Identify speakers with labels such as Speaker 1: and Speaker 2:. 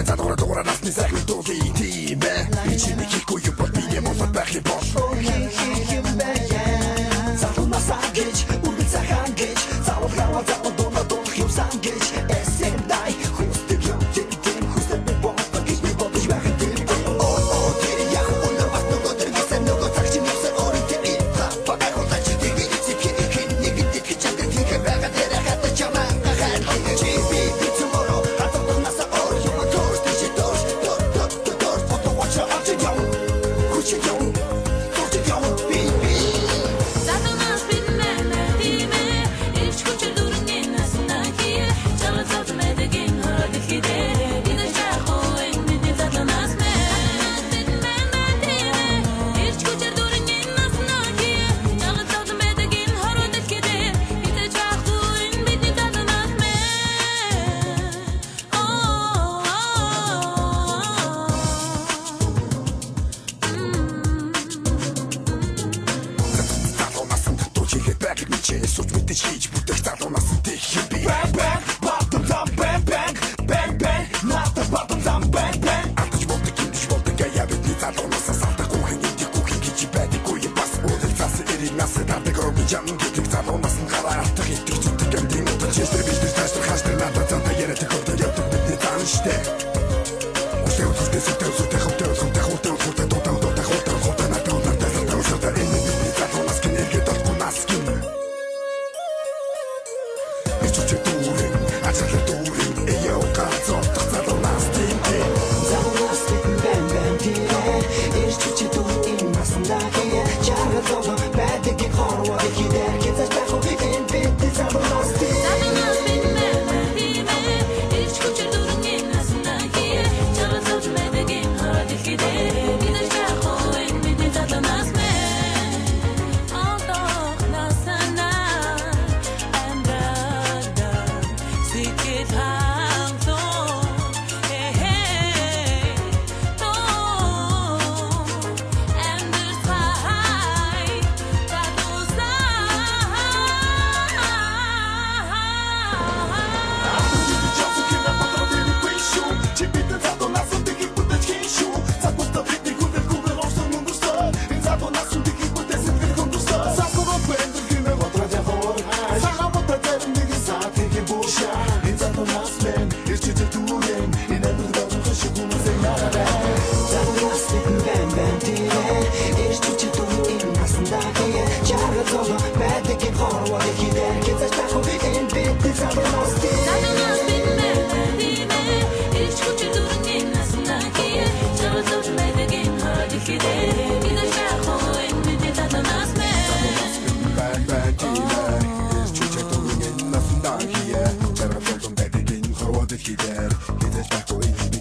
Speaker 1: залгуур насны сайхны дуугийн тийм ээ. Чиний хийхгүй юу бол би юм бол байх юм бол. Залуунаас гэж үргэлж цахан гэж заавал гаваа заавал дуна дуурах юм сан гэж эсэндай хүсдэг юм тийм хүсдэг би бол гэж би бодож байх тийм. Оо тэр яг өнөө бас нөгөө дэргэсэн нөгөө цагч нэгсэн орон тийм хапага хулаач тийм хин нэг дэт чанга тийм байгаа дээр хата чамаа гахаад чи би tomorrow хатаа наса ор юм тоос тийш тоос тоос фото watch out я хүч я Суть мэдээж хийж бүтээх залуунаас дэх юм би. Bang bang, bottom down, bang bang, bang bang, not the bottom down, bang bang. Атж болдог юм биш болдог я бидний залуунаас салтахгүй хинэхгүй хийж байдаггүй юм бас үйл цаас эрийг нас татдаг руу жам гэдэг залуунаас гараа алтах итгэж зүтдэг юм тийм үү. Честер бизнес тастер хаштай надад цаата яриад хөтө явдаг бидний тааштай. Өсөв төстэй хөтө Gider, gider,